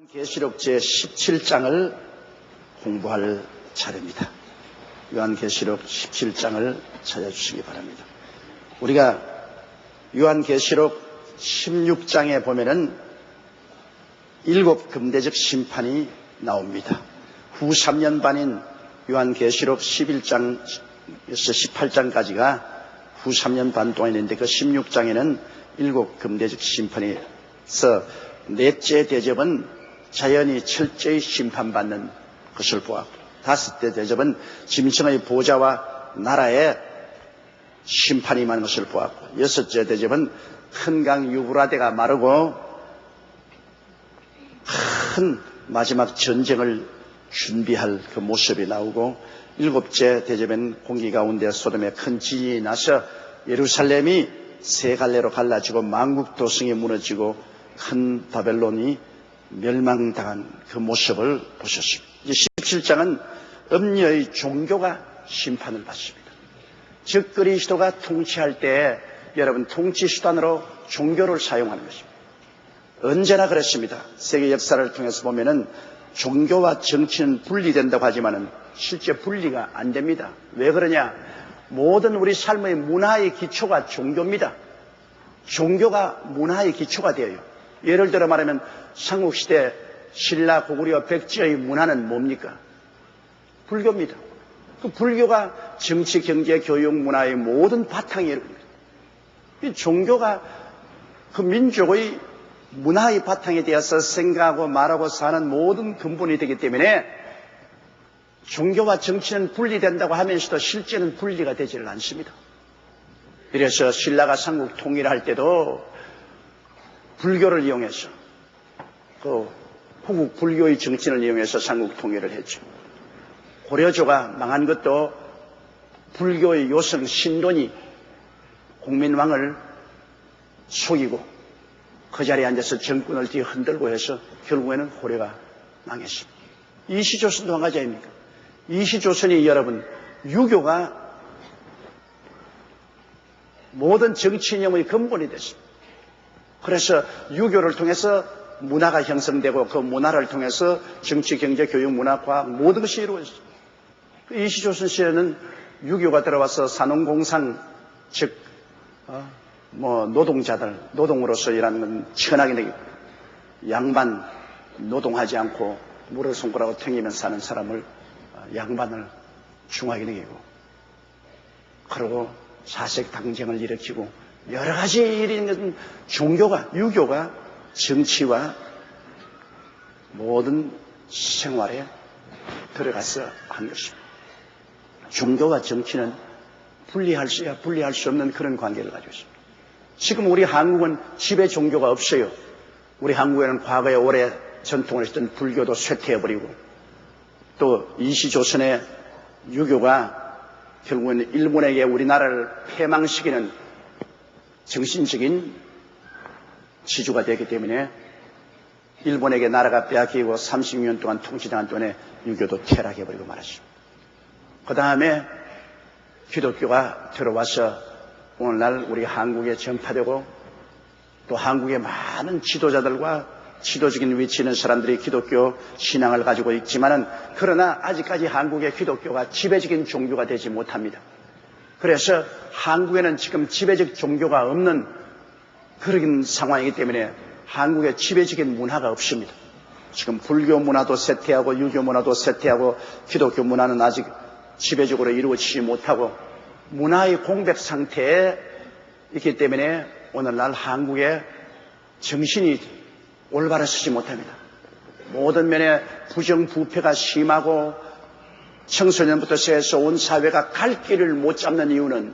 계시록 제17장을 공부할 차례입니다. 요한계시록 17장을 찾아주시기 바랍니다. 우리가 요한계시록 16장에 보면은 7 금대적 심판이 나옵니다. 후 3년 반인 요한계시록 11장에서 18장까지가 후 3년 반 동안 있는데 그 16장에는 7 금대적 심판이 있어 넷째 대접은 자연이 철저히 심판받는 것을 보았고, 다섯째 대접은 짐승의 보좌와 나라에 심판이 임하는 것을 보았고, 여섯째 대접은 큰 강 유브라데가 마르고 큰 마지막 전쟁을 준비할 그 모습이 나오고, 일곱째 대접은 공기 가운데 소돔에 큰 지진이 나서 예루살렘이 세 갈래로 갈라지고 만국도성이 무너지고 큰 바벨론이 멸망당한 그 모습을 보셨습니다. 이제 17장은 음녀의 종교가 심판을 받습니다. 즉 그리스도가 통치할 때 여러분 통치 수단으로 종교를 사용하는 것입니다. 언제나 그렇습니다. 세계 역사를 통해서 보면은 종교와 정치는 분리된다고 하지만은 실제 분리가 안 됩니다. 왜 그러냐? 모든 우리 삶의 문화의 기초가 종교입니다. 종교가 문화의 기초가 되어요. 예를 들어 말하면 삼국시대 신라 고구려 백제의 문화는 뭡니까? 불교입니다. 그 불교가 정치, 경제, 교육, 문화의 모든 바탕이에요. 이 종교가 그 민족의 문화의 바탕이 되어서 생각하고 말하고 사는 모든 근본이 되기 때문에 종교와 정치는 분리된다고 하면서도 실제는 분리가 되지를 않습니다. 그래서 신라가 삼국 통일할 때도 불교를 이용해서 그 후국 불교의 정신을 이용해서 삼국 통일을 했죠. 고려조가 망한 것도 불교의 요성 신론이 공민왕을 속이고 그 자리에 앉아서 정권을 뒤흔들고 해서 결국에는 고려가 망했습니다. 이시조선도 한 가지 아닙니까? 이시조선이 여러분 유교가 모든 정치 이념의 근본이 됐습니다. 그래서 유교를 통해서 문화가 형성되고 그 문화를 통해서 정치, 경제, 교육, 문화, 과학 모든 것이 이루어졌습니다. 이시조선 시대는 유교가 들어와서 산업공상 즉 노동자들 노동으로서 일하는 건 천하게 되고 양반 노동하지 않고 물을 손가락으로 튕기면 사는 사람을 양반을 중하게 되고 그리고 사색 당쟁을 일으키고 여러 가지 일이 있는 종교가 유교가 정치와 모든 생활에 들어가서 한 것입니다. 종교와 정치는 분리할 수 없는 그런 관계를 가지고 있습니다. 지금 우리 한국은 지배 종교가 없어요. 우리 한국에는 과거에 오래 전통을 했던 불교도 쇠퇴해버리고 또 이시조선의 유교가 결국은 일본에게 우리나라를 패망시키는 정신적인 지주가 되기 때문에 일본에게 나라가 빼앗기고 30년 동안 통치당한 동안에 유교도 퇴락해버리고 말았습니다. 그 다음에 기독교가 들어와서 오늘날 우리 한국에 전파되고 또 한국의 많은 지도자들과 지도적인 위치에 있는 사람들이 기독교 신앙을 가지고 있지만은 그러나 아직까지 한국의 기독교가 지배적인 종교가 되지 못합니다. 그래서 한국에는 지금 지배적 종교가 없는 그런 상황이기 때문에 한국에 지배적인 문화가 없습니다. 지금 불교 문화도 쇠퇴하고 유교 문화도 쇠퇴하고 기독교 문화는 아직 지배적으로 이루어지지 못하고 문화의 공백 상태에 있기 때문에 오늘날 한국의 정신이 올바로 서지 못합니다. 모든 면에 부정부패가 심하고 청소년부터 시작해서 온 사회가 갈 길을 못 잡는 이유는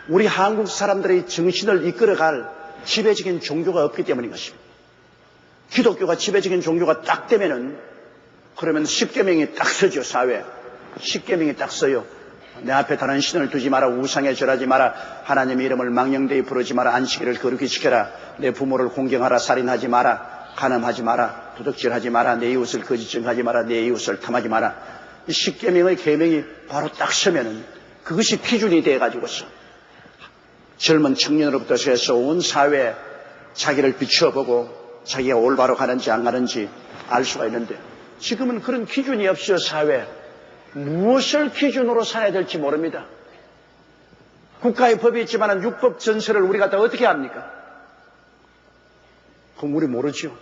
우리 한국 사람들의 정신을 이끌어갈 지배적인 종교가 없기 때문인 것입니다. 기독교가 지배적인 종교가 딱 되면은 그러면 십계명이 딱 서죠. 사회 십계명이 딱 서요. 내 앞에 다른 신을 두지 마라, 우상에 절하지 마라, 하나님의 이름을 망령되이 부르지 마라, 안식일을 거룩히 지켜라, 내 부모를 공경하라, 살인하지 마라, 간음하지 마라, 도둑질하지 마라, 내 이웃을 거짓 증하지 마라, 내 이웃을 탐하지 마라. 이 십계명의 계명이 바로 딱 서면은 그것이 기준이 돼가지고서 젊은 청년으로부터 해서 온 사회에 자기를 비추어보고 자기가 올바로 가는지 안 가는지 알 수가 있는데, 지금은 그런 기준이 없이요. 사회 무엇을 기준으로 살아야 될지 모릅니다. 국가의 법이 있지만 율법 전체를 우리가 다 어떻게 합니까? 그건 우리 모르죠.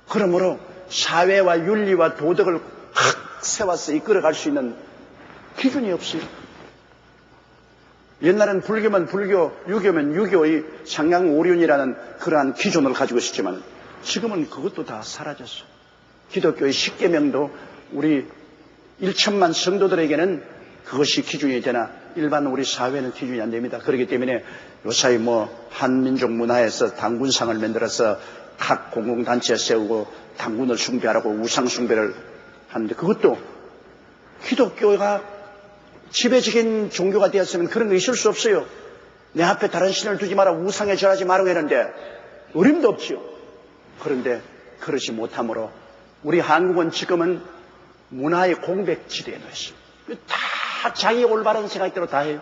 그러므로 사회와 윤리와 도덕을 확 세워서 이끌어갈 수 있는 기준이 없어요. 옛날엔 불교면 불교, 유교면 유교의 상향오륜이라는 그러한 기준을 가지고 있었지만 지금은 그것도 다 사라졌어. 기독교의 십계명도 우리 1천만 성도들에게는 그것이 기준이 되나 일반 우리 사회는 기준이 안 됩니다. 그렇기 때문에 요사이 한민족 문화에서 당군상을 만들어서 각 공공단체에 세우고 당군을 숭배하라고 우상 숭배를 하는데, 그것도 기독교가 지배적인 종교가 되었으면 그런 거 있을 수 없어요. 내 앞에 다른 신을 두지 마라, 우상에 절하지 마라고 했는데 어림도 없지요. 그런데 그러지 못하므로 우리 한국은 지금은 문화의 공백지대에 놓였어요. 다 자기 올바른 생각대로 다 해요.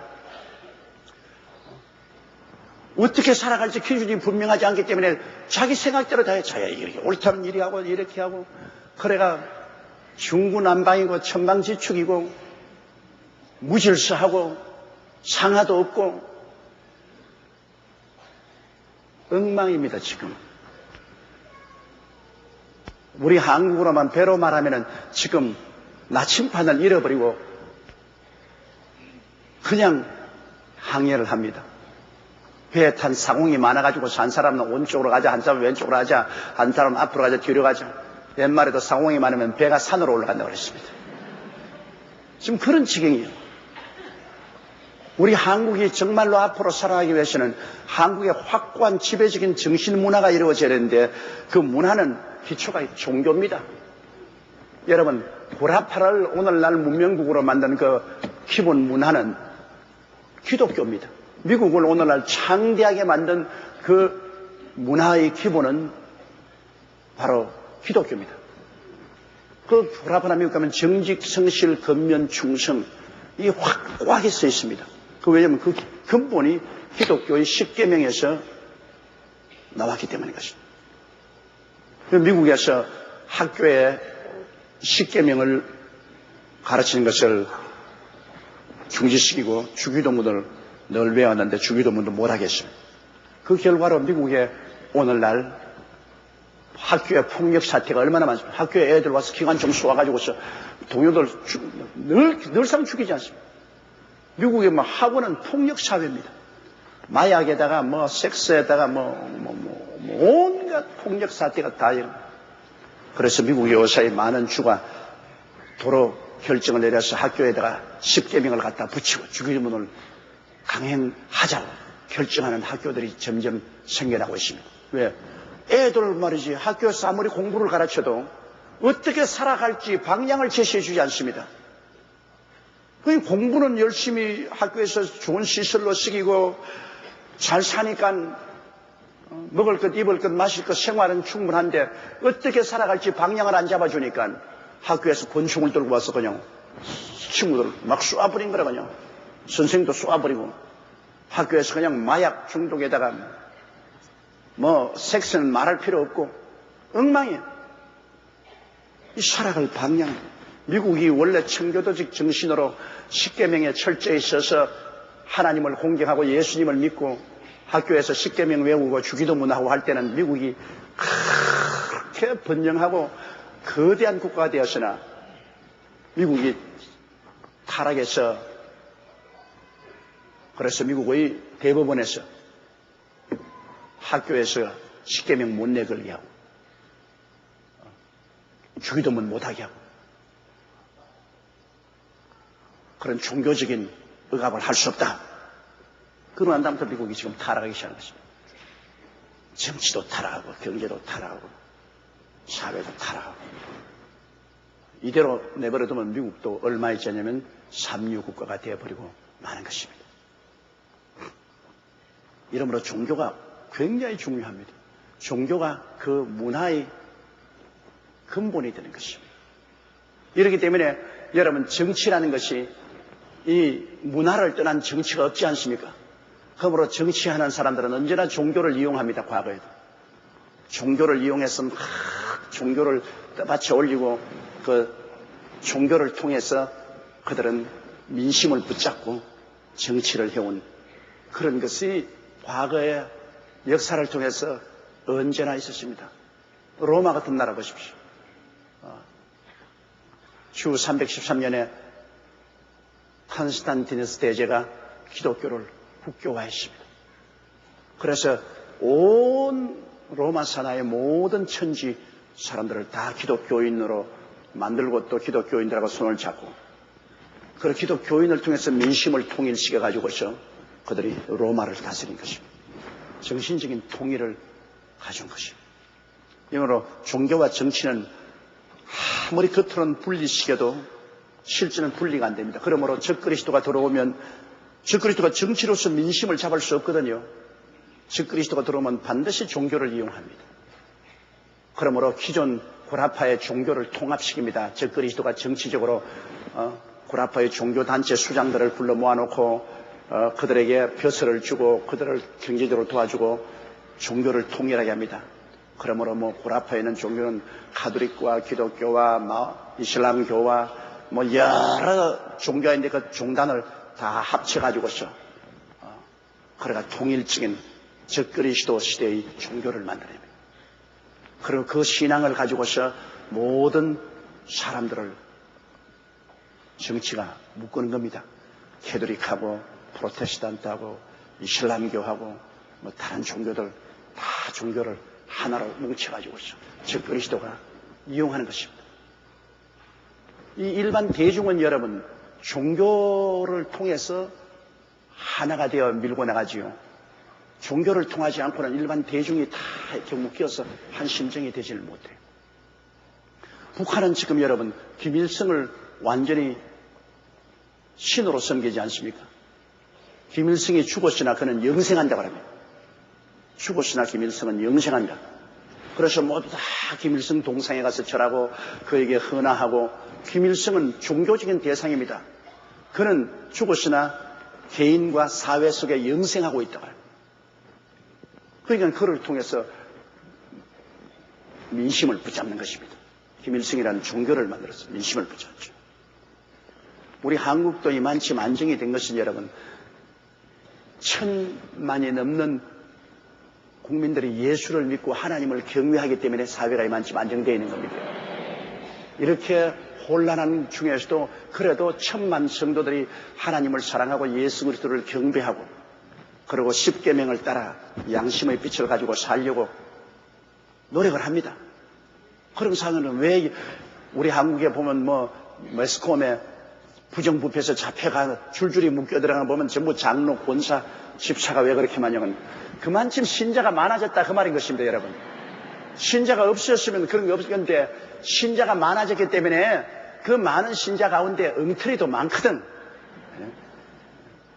어떻게 살아갈지 기준이 분명하지 않기 때문에 자기 생각대로 다 해요. 자기가 이렇게 옳다면 이리 하고 이렇게 하고, 그래가 중구난방이고 천방지축이고 무질서하고 상하도 없고 엉망입니다. 지금 우리 한국으로만 배로 말하면은 지금 나침판을 잃어버리고 그냥 항해를 합니다. 배에 탄 상공이 많아가지고 한 사람은 오른쪽으로 가자, 한 사람은 왼쪽으로 가자, 한 사람은 앞으로 가자, 뒤로 가자. 옛말에도 상공이 많으면 배가 산으로 올라간다고 그랬습니다. 지금 그런 지경이에요. 우리 한국이 정말로 앞으로 살아가기 위해서는 한국의 확고한 지배적인 정신 문화가 이루어져야 되는데, 그 문화는 기초가 종교입니다. 여러분, 구라파를 오늘날 문명국으로 만든 그 기본 문화는 기독교입니다. 미국을 오늘날 창대하게 만든 그 문화의 기본은 바로 기독교입니다. 그 구라파나 미국 가면 정직, 성실, 근면, 충성, 이게 확고하게 써 있습니다. 왜냐하면 그 근본이 기독교의 십계명에서 나왔기 때문인 것입니다. 미국에서 학교에 십계명을 가르치는 것을 중지시키고 주기도문을 늘 외웠는데 주기도문도 못하겠습니다. 그 결과로 미국에 오늘날 학교에 폭력 사태가 얼마나 많습니까? 학교에 애들 와서 기관총 쏘아가지고서 동료들 늘상 죽이지 않습니다. 미국의 학원은 폭력 사회입니다. 마약에다가 섹스에다가 온갖 폭력 사태가 다 일어납니다. 그래서 미국의 요사이 많은 주가 도로 결정을 내려서 학교에다가 십계명을 갖다 붙이고 주기도문을 강행하자고 결정하는 학교들이 점점 생겨나고 있습니다. 왜? 애들 말이지 학교에서 아무리 공부를 가르쳐도 어떻게 살아갈지 방향을 제시해 주지 않습니다. 공부는 열심히 학교에서 좋은 시설로 쓰이고 잘 사니까 먹을 것, 입을 것, 마실 것, 생활은 충분한데 어떻게 살아갈지 방향을 안 잡아주니까 학교에서 권총을 들고 와서 그냥 친구들 막 쏘아버린 거라 그냥. 선생님도 쏘아버리고 학교에서 그냥 마약 중독에다가 섹스는 말할 필요 없고 엉망이에요. 이 살아갈 방향. 미국이 원래 청교도적 정신으로 십계명에 철저히 있어서 하나님을 공경하고 예수님을 믿고 학교에서 십계명 외우고 주기도문하고 할 때는 미국이 그렇게 번영하고 거대한 국가가 되었으나 미국이 타락해서 그래서 미국의 대법원에서 학교에서 십계명 못 내걸게 하고 주기도문 못하게 하고 그런 종교적인 억압을 할 수 없다. 그러고 난 다음부터 미국이 지금 타락하기 시작한 것입니다. 정치도 타락하고 경제도 타락하고 사회도 타락하고 이대로 내버려두면 미국도 얼마 있지 않냐면 삼류 국가가 되어버리고 마는 것입니다. 이러므로 종교가 굉장히 중요합니다. 종교가 그 문화의 근본이 되는 것입니다. 이렇기 때문에 여러분 정치라는 것이 이 문화를 떠난 정치가 없지 않습니까? 그러므로 정치하는 사람들은 언제나 종교를 이용합니다. 과거에도. 종교를 이용해서 막 종교를 떠받쳐 올리고 그 종교를 통해서 그들은 민심을 붙잡고 정치를 해온 그런 것이 과거의 역사를 통해서 언제나 있었습니다. 로마 같은 나라 보십시오. 주 313년에 컨스탄티누스 대제가 기독교를 국교화했습니다. 그래서 온 로마 산하의 모든 천지 사람들을 다 기독교인으로 만들고 또 기독교인들하고 손을 잡고 그 기독교인을 통해서 민심을 통일시켜가지고서 그들이 로마를 다스린 것입니다. 정신적인 통일을 가져온 것입니다. 이러므로 종교와 정치는 아무리 겉으로는 분리시켜도 실제는 분리가 안 됩니다. 그러므로 적그리스도가 들어오면 적그리스도가 정치로서 민심을 잡을 수 없거든요. 적그리스도가 들어오면 반드시 종교를 이용합니다. 그러므로 기존 구라파의 종교를 통합시킵니다. 적그리스도가 정치적으로 구라파의 종교단체 수장들을 불러 모아놓고 그들에게 벼슬을 주고 그들을 경제적으로 도와주고 종교를 통일하게 합니다. 그러므로 구라파에는 종교는 가톨릭과 기독교와 이슬람교와 여러 종교가 있는데 그 종단을 다 합쳐가지고서 그래가 통일적인 적그리스도 시대의 종교를 만들어냅니다. 그리고 그 신앙을 가지고서 모든 사람들을 정치가 묶는 겁니다. 캐톨릭하고 프로테스탄트하고 이슬람교하고 다른 종교들 다 종교를 하나로 뭉쳐가지고서 적그리스도가 이용하는 것입니다. 이 일반 대중은 여러분 종교를 통해서 하나가 되어 밀고 나가지요. 종교를 통하지 않고는 일반 대중이 다 이렇게 묶여서 한 심정이 되지를 못해요. 북한은 지금 여러분 김일성을 완전히 신으로 섬기지 않습니까? 김일성이 죽었으나 그는 영생한다고 합니다. 죽었으나 김일성은 영생한다. 그래서 모두 다 김일성 동상에 가서 절하고 그에게 헌화하고 김일성은 종교적인 대상입니다. 그는 죽었으나 개인과 사회 속에 영생하고 있다고 합니다. 그러니까 그를 통해서 민심을 붙잡는 것입니다. 김일성이라는 종교를 만들어서 민심을 붙잡죠. 우리 한국도 이만큼 안정이 된 것은 여러분 1000만이 넘는 국민들이 예수를 믿고 하나님을 경외하기 때문에 사회가 이만큼 안정되어 있는 겁니다. 이렇게 혼란한 중에서도 그래도 1000만 성도들이 하나님을 사랑하고 예수 그리스도를 경배하고 그리고 십계명을 따라 양심의 빛을 가지고 살려고 노력을 합니다. 그런 상황은 왜 우리 한국에 보면 매스컴에 부정부패에서 잡혀가 줄줄이 묶여 들어가는 보면 전부 장로, 권사, 집사가 왜 그렇게 많냐면 그만큼 신자가 많아졌다 그 말인 것입니다. 여러분 신자가 없었으면 그런 게 없을 건데 신자가 많아졌기 때문에 그 많은 신자 가운데 엉터리도 많거든.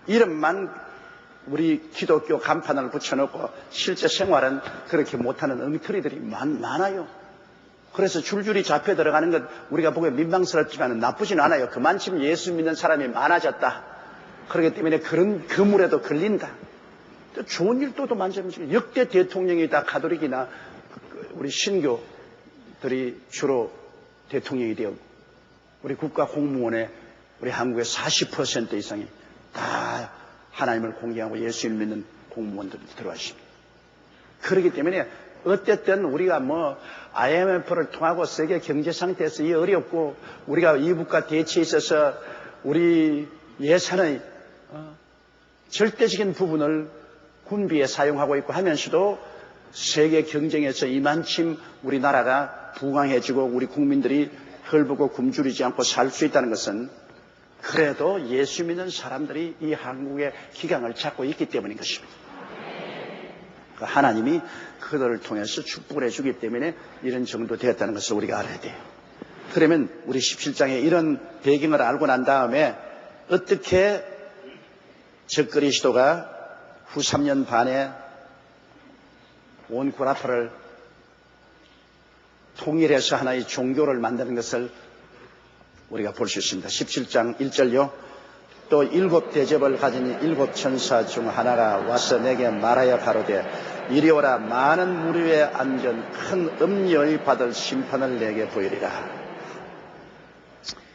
이름만 우리 기독교 간판을 붙여놓고 실제 생활은 그렇게 못하는 엉터리들이 많아요. 그래서 줄줄이 잡혀 들어가는 것 우리가 보기에 민망스럽지만 나쁘진 않아요. 그만큼 예수 믿는 사람이 많아졌다. 그렇기 때문에 그런 그물에도 걸린다. 또 좋은 일도 많죠. 역대 대통령이 다 가톨릭이나 우리 신교들이 주로 대통령이 되었고 우리 국가 공무원의 우리 한국의 40% 이상이 다 하나님을 공경하고 예수를 믿는 공무원들이 들어왔습니다. 그렇기 때문에 어쨌든 우리가 IMF를 통하고 세계 경제 상태에서 이 어렵고 우리가 이북과 대치에 있어서 우리 예산의 절대적인 부분을 군비에 사용하고 있고 하면서도 세계 경쟁에서 이만큼 우리나라가 부강해지고 우리 국민들이 헐벗고 굶주리지 않고 살 수 있다는 것은 그래도 예수 믿는 사람들이 이 한국의 기강을 잡고 있기 때문인 것입니다. 하나님이 그들을 통해서 축복을 해주기 때문에 이런 정도 되었다는 것을 우리가 알아야 돼요. 그러면 우리 17장에 이런 배경을 알고 난 다음에 어떻게 적그리스도가 후 3년 반에 온 구라파를 통일해서 하나의 종교를 만드는 것을 우리가 볼 수 있습니다. 17장 1절요. 또 7 대접을 가진 7 천사 중 하나가 와서 내게 말하여 가로되 이리 오라. 많은 무리에 앉은 큰 음녀의 받을 심판을 내게 보이리라.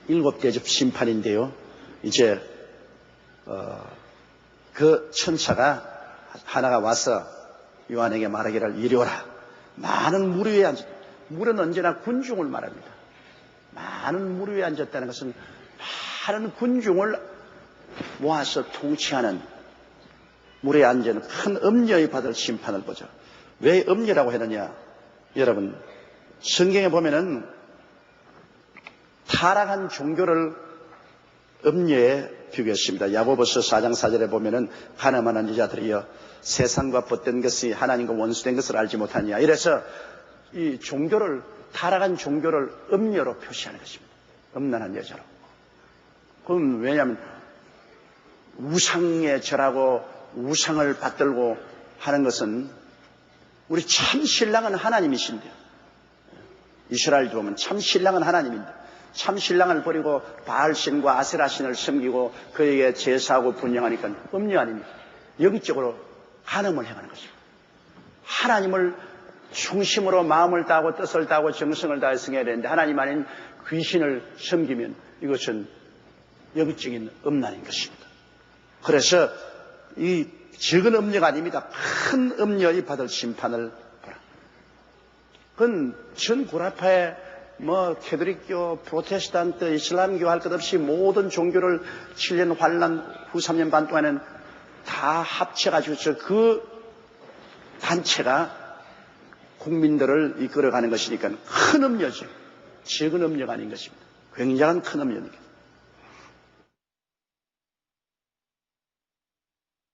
7대접 심판인데요. 이제 그 천사가 하나가 와서 요한에게 말하기를 이리 오라. 많은 무리에 앉았다. 물은 언제나 군중을 말합니다. 많은 무리에 앉았다는 것은 많은 군중을 모아서 통치하는 무리에 앉은 큰 음녀의 받을 심판을 보죠. 왜 음녀라고 했느냐? 여러분, 성경에 보면은 타락한 종교를 음녀에 비교했습니다. 야고보서 4장 4절에 보면은 가늠하는 여자들이여 세상과 벗된 것이 하나님과 원수된 것을 알지 못하느냐. 이래서 이 종교를, 타락한 종교를 음녀로 표시하는 것입니다. 음란한 여자로. 그건 왜냐하면 우상에 절하고 우상을 받들고 하는 것은 우리 참 신랑은 하나님이신데, 이스라엘도 보면 참 신랑은 하나님인데 참 신랑을 버리고 바알신과 아세라신을 섬기고 그에게 제사하고 분양하니까 음녀 아닙니까? 영적으로 간음을 행하는 것입니다. 하나님을 중심으로 마음을 다하고 뜻을 다하고 정성을 다해 성해야 되는데 하나님 아닌 귀신을 섬기면 이것은 영적인 음란인 것입니다. 그래서 이 적은 음녀가 아닙니다. 큰 음녀의 받을 심판을 보라. 그건 전 구라파의 캐톨릭교, 프로테스탄트, 이슬람교 할 것 없이 모든 종교를 7년 환란 후 3년 반 동안은 다 합쳐가지고 그 단체가 국민들을 이끌어가는 것이니까 큰 음녀죠. 적은 음녀가 아닌 것입니다. 굉장한 큰 음녀입니다.